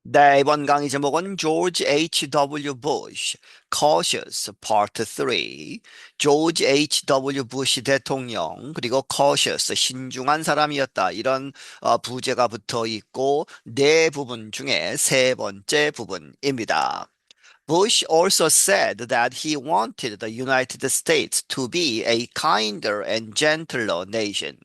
네, 이번 강의 제목은 George H.W. Bush, Cautious, Part 3. George H.W. Bush 대통령, 그리고 Cautious, 신중한 사람이었다. 이런 부제가 붙어 있고, 네 부분 중에 세 번째 부분입니다. Bush also said that he wanted the United States to be a kinder and gentler nation.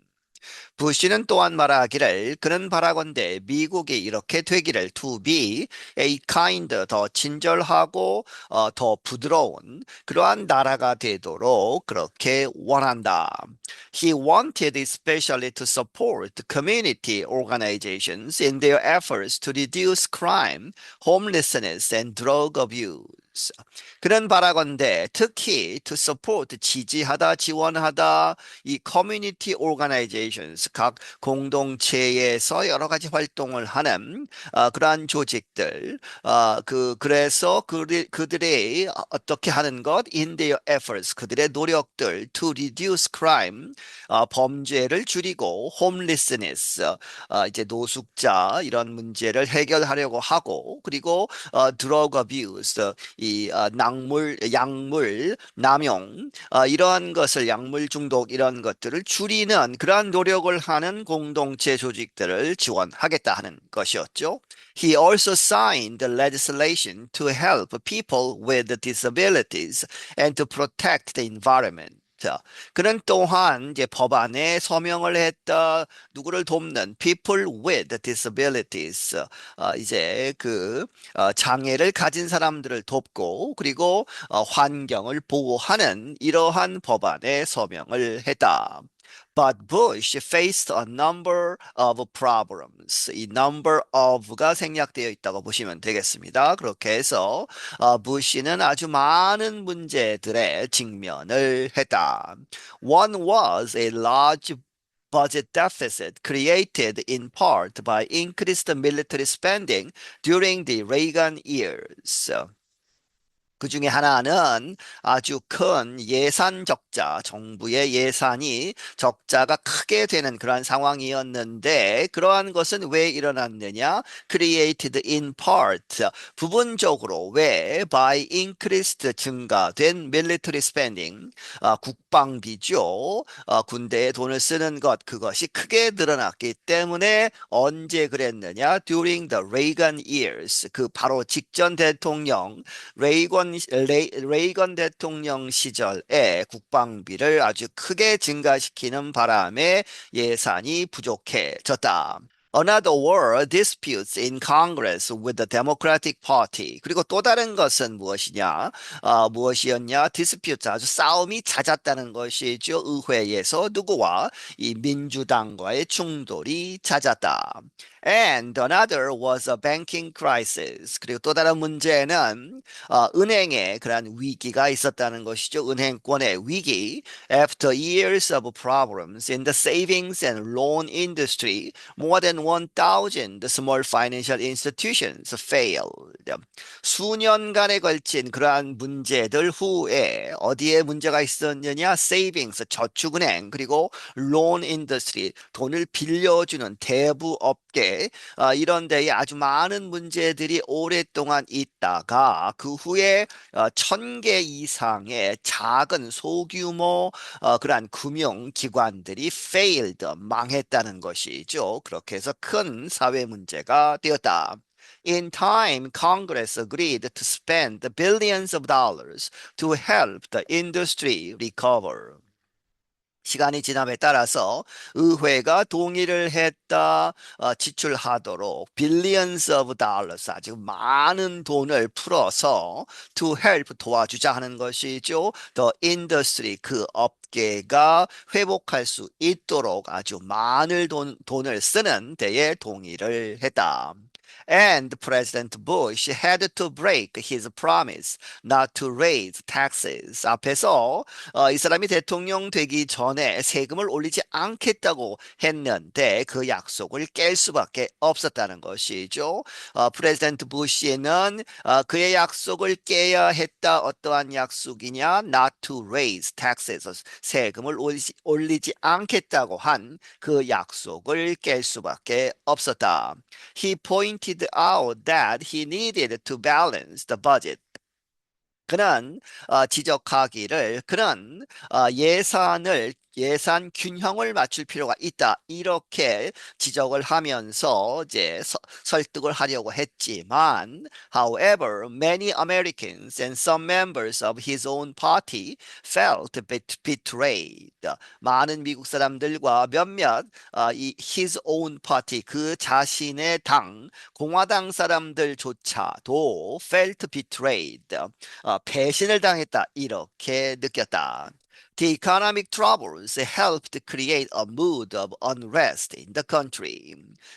부시는 또한 말하기를 그는 바라건대 미국이 이렇게 되기를 to be a kind 더 친절하고 더 부드러운 그러한 나라가 되도록 그렇게 원한다. He wanted especially to support community organizations in their efforts to reduce crime, homelessness and drug abuse. 그는 바라건대 특히 to support 지지하다 지원하다 이 커뮤니티 오거나이제이션스 각 공동체에서 여러 가지 활동을 하는 그러한 조직들 그래서 그들이 어떻게 하는 것 in their efforts 그들의 노력들 to reduce crime 범죄를 줄이고 homelessness 이제 노숙자 이런 문제를 해결하려고 하고 그리고 drug abuse 이 약물 남용 이러한 것을 약물 중독 이런 것들을 줄이는 그러한 노력을 하는 공동체 조직들을 지원하겠다 하는 것이었죠. He also signed the legislation to help people with disabilities and to protect the environment. 자, 그는 또한 이제 법안에 서명을 했다. 누구를 돕는 people with disabilities. 이제 장애를 가진 사람들을 돕고 그리고 환경을 보호하는 이러한 법안에 서명을 했다. But Bush faced a number of problems. 이 number of가 생략되어 있다고 보시면 되겠습니다. 그렇게 해서 부시는 아주 많은 문제들에 직면을 했다. One was a large budget deficit created in part by increased military spending during the Reagan years. 그 중에 하나는 아주 큰 예산 적자, 정부의 예산이 적자가 크게 되는 그러한 상황이었는데, 그러한 것은 왜 일어났느냐? Created in part, 부분적으로 왜 by increased 증가된 military spending, 국방비죠. 군대에 돈을 쓰는 것, 그것이 크게 늘어났기 때문에 언제 그랬느냐? During the Reagan years, 그 바로 직전 대통령 레이건 대통령 시절에 국방비를 아주 크게 증가시키는 바람에 예산이 부족해졌다. Another were disputes in Congress with the Democratic Party. 그리고 또 다른 것은 무엇이냐? 무엇이었냐? dispute, 아주 싸움이 잦았다는 것이죠. 의회에서 누구와? 이 민주당과의 충돌이 잦았다. And another was a banking crisis. 그리고 또 다른 문제는 은행에 그러한 위기가 있었다는 것이죠. 은행권의 위기. After years of problems in the savings and loan industry, more than 1,000 small financial institutions failed. 수년간에 걸친 그러한 문제들 후에 어디에 문제가 있었느냐? Savings, 저축은행, 그리고 loan industry, 돈을 빌려주는 대부업계, 이런 데에 아주 많은 문제들이 오랫동안 있다가 그 후에 1,000개 이상의 작은 소규모 그러한 금융기관들이 failed, 망했다는 것이죠. 그렇게 해서 큰 사회 문제가 되었다. In time, Congress agreed to spend billions of dollars to help the industry recover. 시간이 지남에 따라서 의회가 동의를 했다, 지출하도록 billions of dollars, 아주 많은 돈을 풀어서 to help, 도와주자 하는 것이죠. The industry, 그 업계가 회복할 수 있도록 아주 많은 돈을 쓰는 데에 동의를 했다. And President Bush had to break his promise not to raise taxes. 앞에서 이 사람이 대통령 되기 전에 세금을 올리지 않겠다고 했는데 그 약속을 깰 수밖에 없었다는 것이죠. 프레지던트 부시는 그의 약속을 깨야 했다. 어떠한 약속이냐? Not to raise taxes. 세금을 올리지 않겠다고 한 그 약속을 깰 수밖에 없었다. He pointed pointed out that he needed to balance the budget. 그는 지적하기를 그는 예산 균형을 맞출 필요가 있다. 이렇게 지적을 하면서 이제 설득을 하려고 했지만, however, many Americans and some members of his own party felt betrayed. 많은 미국 사람들과 몇몇 이 his own party 그 자신의 당 공화당 사람들조차도 felt betrayed. 배신을 당했다. 이렇게 느꼈다. The economic troubles helped create a mood of unrest in the country.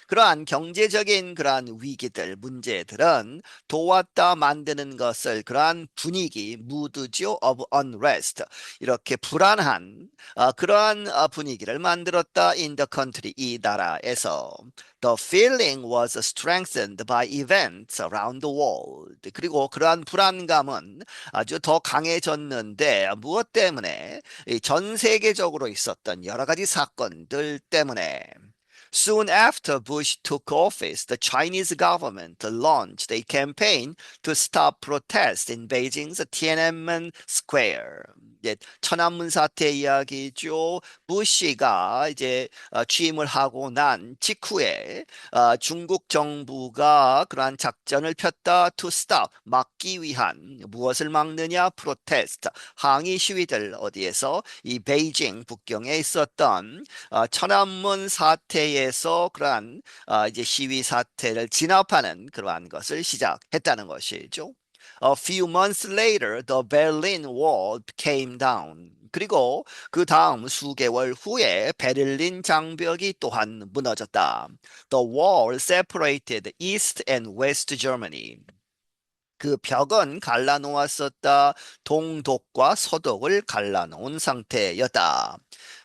그러한 경제적인 그러한 위기들, 문제들은 도왔다 만드는 것을 그러한 분위기, mood죠 of unrest. 이렇게 불안한 그러한 분위기를 만들었다 in the country, 이 나라에서. The feeling was strengthened by events around the world. 그리고 그러한 불안감은 아주 더 강해졌는데 무엇 때문에? 전 세계적으로 있었던 여러 가지 사건들 때문에. Soon after Bush took office, the Chinese government launched a campaign to stop protests in Beijing's Tiananmen Square. 이제 천안문 사태 이야기죠. 부시가 이제 취임을 하고 난 직후에 중국 정부가 그러한 작전을 폈다. To stop, 막기 위한 무엇을 막느냐? 프로테스트, 항의 시위들 어디에서? 이 베이징 북경에 있었던 천안문 사태에서 그러한 이제 시위 사태를 진압하는 그러한 것을 시작했다는 것이죠. A few months later, the Berlin Wall came down. 그리고 그 다음 수개월 후에 베를린 장벽이 또한 무너졌다. The wall separated East and West Germany. 그 벽은 갈라놓았었다. 동독과 서독을 갈라놓은 상태였다.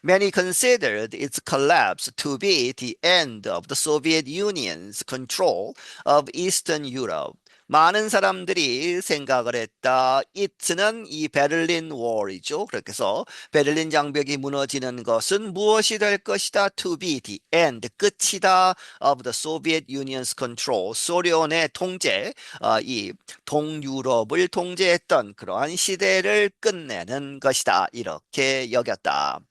Many considered its collapse to be the end of the Soviet Union's control of Eastern Europe. 많은 사람들이 생각을 했다. it는 이 베를린 월이죠. 그렇게 해서 베를린 장벽이 무너지는 것은 무엇이 될 것이다? To be the end, 끝이다. Of the Soviet Union's control, 소련의 통제, 이 동유럽을 통제했던 그러한 시대를 끝내는 것이다. 이렇게 여겼다.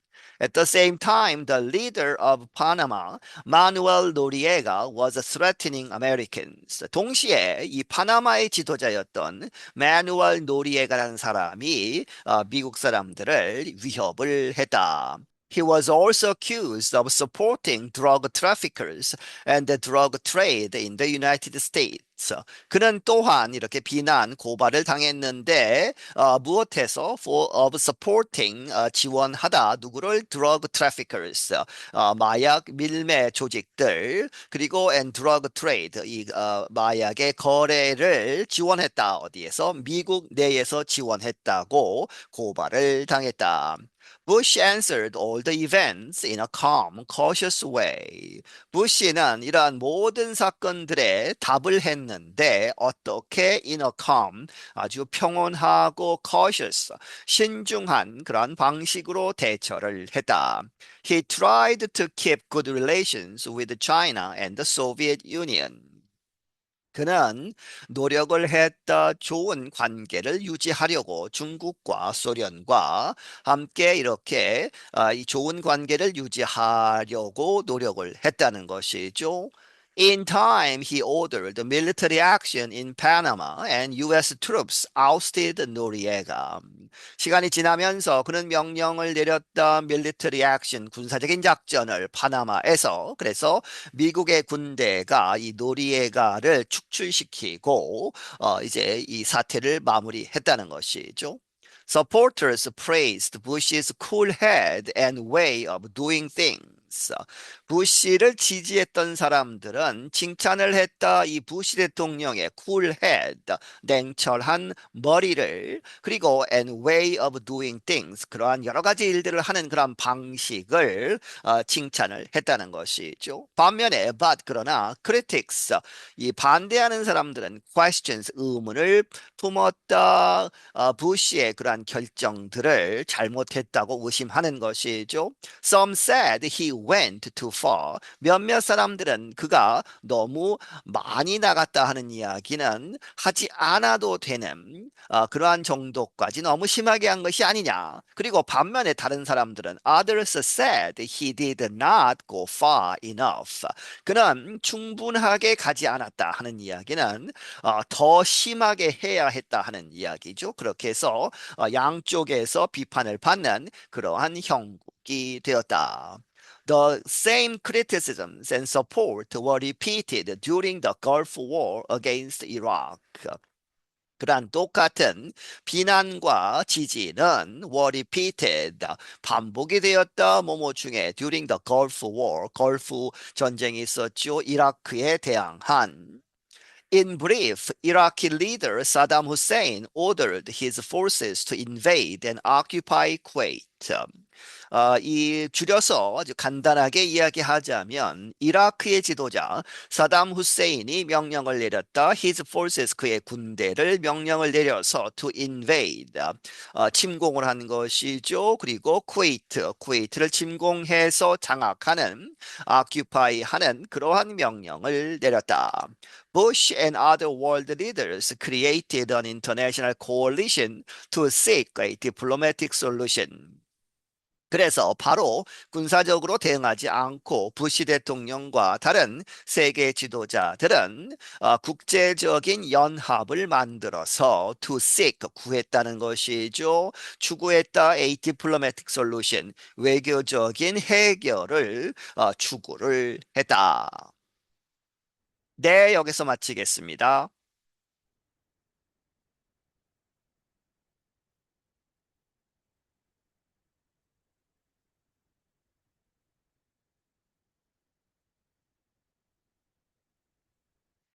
At the same time, the leader of Panama, Manuel Noriega, was threatening Americans. 동시에 이 파나마의 지도자였던 마누엘 노리에가라는 사람이 미국 사람들을 위협을 했다. He was also accused of supporting drug traffickers and the drug trade in the United States. 그는 또한 이렇게 비난, 고발을 당했는데 무엇해서 of supporting 지원하다 누구를 drug traffickers 마약 밀매 조직들 그리고 and drug trade 이 마약의 거래를 지원했다. 어디에서? 미국 내에서 지원했다고 고발을 당했다. Bush answered all the events in a calm, cautious way. 부시는 이러한 모든 사건들에 답을 했는데 어떻게 in a calm, 아주 평온하고 cautious, 신중한 그런 방식으로 대처를 했다. He tried to keep good relations with China and the Soviet Union. 그는 노력을 했다. 좋은 관계를 유지하려고 중국과 소련과 함께 이렇게 이 좋은 관계를 유지하려고 노력을 했다는 것이죠. In time, he ordered military action in Panama and U.S. troops ousted Noriega. 시간이 지나면서 그는 명령을 내렸다. military action, 군사적인 작전을 파나마에서. 그래서 미국의 군대가 이 노리에가를 축출시키고 이제 이 사태를 마무리했다는 것이죠. Supporters praised Bush's cool head and way of doing things. 부시를 지지했던 사람들은 칭찬을 했다. 이 부시 대통령의 cool head, 냉철한 머리를 그리고 and way of doing things, 그러한 여러 가지 일들을 하는 그런 방식을 칭찬을 했다는 것이죠. 반면에 but 그러나 critics, 이 반대하는 사람들은 questions, 의문을 품었다. 부시의 그러한 결정들을 잘못했다고 의심하는 것이죠. Some said he went too far. 몇몇 사람들은 그가 너무 많이 나갔다 하는 이야기는 하지 않아도 되는 그러한 정도까지 너무 심하게 한 것이 아니냐. 그리고 반면에 다른 사람들은 others said he did not go far enough. 그는 충분하게 가지 않았다 하는 이야기는 더 심하게 해야 했다 하는 이야기죠. 그렇게 해서 양쪽에서 비판을 받는 그러한 형국이 되었다. The same criticisms and support were repeated during the Gulf War against Iraq. 그러한 똑같은 비난과 지지는 were repeated, 반복이 되었다. 뭐뭐 중에 during the Gulf War, 걸프 전쟁이 있었죠. 이라크에 대항한. In brief, Iraqi leader Saddam Hussein ordered his forces to invade and occupy Kuwait. 이 줄여서 아주 간단하게 이야기하자면 이라크의 지도자 사담 후세인이 명령을 내렸다. His forces 그의 군대를 명령을 내려서 to invade 침공을 한 것이죠. 그리고 쿠웨이트를 침공해서 장악하는 occupy하는 그러한 명령을 내렸다. Bush and other world leaders created an international coalition to seek a diplomatic solution. 그래서 바로 군사적으로 대응하지 않고 부시 대통령과 다른 세계 지도자들은 국제적인 연합을 만들어서 to seek 구했다는 것이죠. 추구했다 a diplomatic solution 외교적인 해결을 추구를 했다. 네, 여기서 마치겠습니다.